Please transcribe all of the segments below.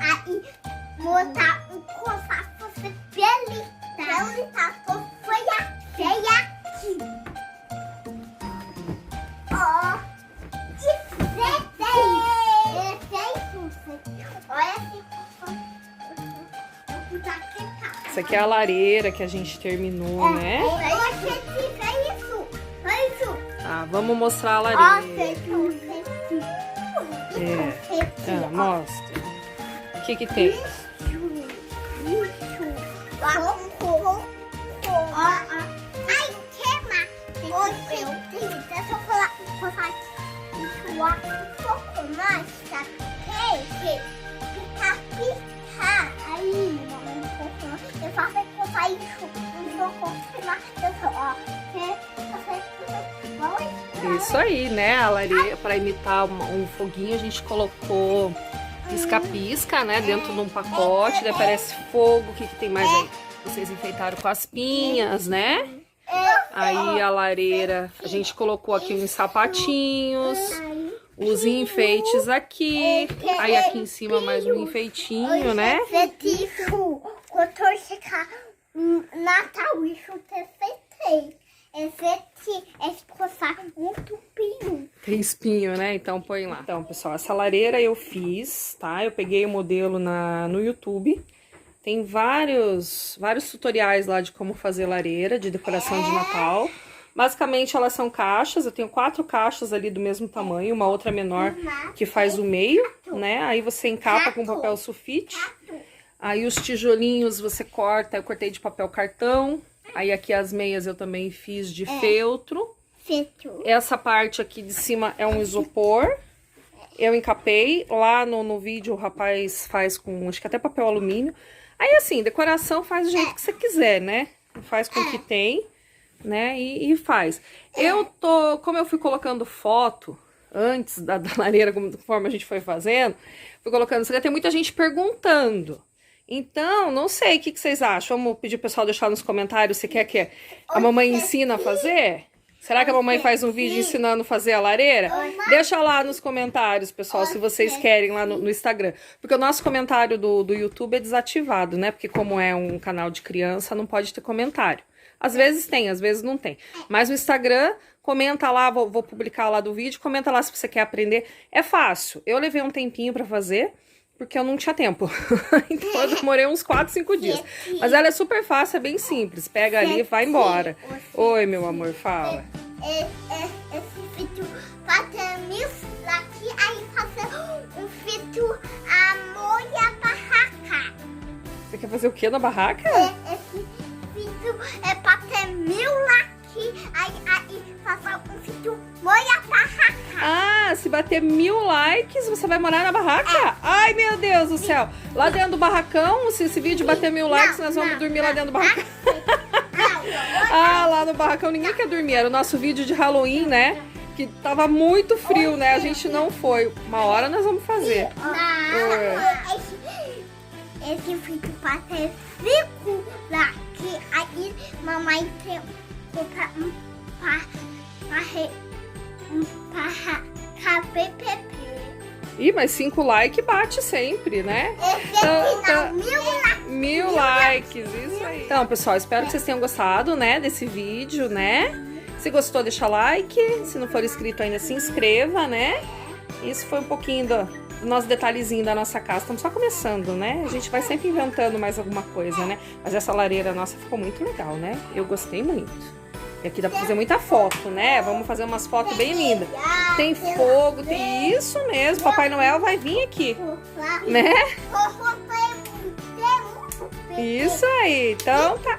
aí botar um coçar você feliz. Ele tá foi aqui. Ó, olha assim. Essa aqui é a lareira que a gente terminou, né? Tá, vamos mostrar a lareira. Mostra. O que tem? Ai, queima. Deixa eu colocar um pouco mais, tá? Picar. Aí, eu faço coçar isso. Um pouco mais. Isso aí, né? A lareira, para imitar um foguinho, a gente colocou pisca-pisca, né? Dentro de um pacote, daí parece fogo. O que tem mais aí? Vocês enfeitaram com as pinhas, né? Aí a lareira, a gente colocou aqui uns sapatinhos, os enfeites aqui. Aí aqui em cima mais um enfeitinho, né? Natal, isso eu feitei. Esse coçar muito pinho. Tem espinho, né? Então põe lá. Então, pessoal, essa lareira eu fiz, tá? Eu peguei o modelo no YouTube. Tem vários tutoriais lá de como fazer lareira de decoração de Natal. Basicamente, elas são caixas. Eu tenho 4 caixas ali do mesmo tamanho. Uma outra menor que faz o meio, né? Aí você encapa com papel sulfite. Aí os tijolinhos você corta. Eu cortei de papel cartão. Aí aqui as meias eu também fiz de feltro. Essa parte aqui de cima é um isopor. Eu encapei. Lá no vídeo o rapaz faz com, acho que até papel alumínio. Aí assim, decoração faz do jeito que você quiser, né? Faz com o que tem, né? E faz. Como eu fui colocando foto antes da lareira, conforme a gente foi fazendo, fui colocando, tem muita gente perguntando. Então, não sei, o que vocês acham? Vamos pedir o pessoal deixar nos comentários se quer que a mamãe ensina a fazer? Será que a mamãe faz um vídeo ensinando a fazer a lareira? Deixa lá nos comentários, pessoal, se vocês querem lá no Instagram. Porque o nosso comentário do YouTube é desativado, né? Porque como é um canal de criança, não pode ter comentário. Às vezes tem, às vezes não tem. Mas no Instagram, comenta lá, vou publicar lá do vídeo, comenta lá se você quer aprender. É fácil. Eu levei um tempinho pra fazer, porque eu não tinha tempo. Então eu demorei uns 4, 5 dias. Mas ela é super fácil, é bem simples. Pega ali e vai embora. Oi, meu amor, fala. Esse vídeo fazer mil aqui, aí fazer um vídeo amor e a barraca. Você quer fazer o que na barraca? Esse vídeo é pra ter 1000 aqui, aí fazer um vídeo amor e a barraca. Ah, se bater 1000 likes, você vai morar na barraca? Ai, meu Deus do céu. Lá dentro do barracão, se esse vídeo bater 1000 likes, nós vamos dormir lá dentro do barracão. Ah, lá no barracão ninguém quer dormir. Era o nosso vídeo de Halloween, né? Que tava muito frio, né? A gente não foi. Uma hora nós vamos fazer. Esse vídeo pra ter 5 likes, aí mamãe tem Ih, mas 5 likes bate sempre, né? Então, 1000 likes, isso aí. Então, pessoal, espero que vocês tenham gostado, né, desse vídeo, né? Se gostou, deixa like. Se não for inscrito ainda, se inscreva, né? Isso foi um pouquinho do nosso detalhezinho da nossa casa. Estamos só começando, né? A gente vai sempre inventando mais alguma coisa, né? Mas essa lareira nossa ficou muito legal, né? Eu gostei muito. E aqui dá pra fazer muita foto, né? Vamos fazer umas fotos bem lindas. Tem fogo, tem isso mesmo. Papai Noel vai vir aqui, né? Isso aí. Então tá.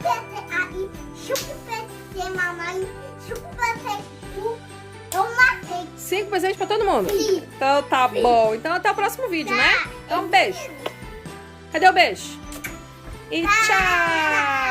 5 presentes pra todo mundo? Sim. Então tá bom. Então até o próximo vídeo, né? Então um beijo. Cadê o beijo? E tchau!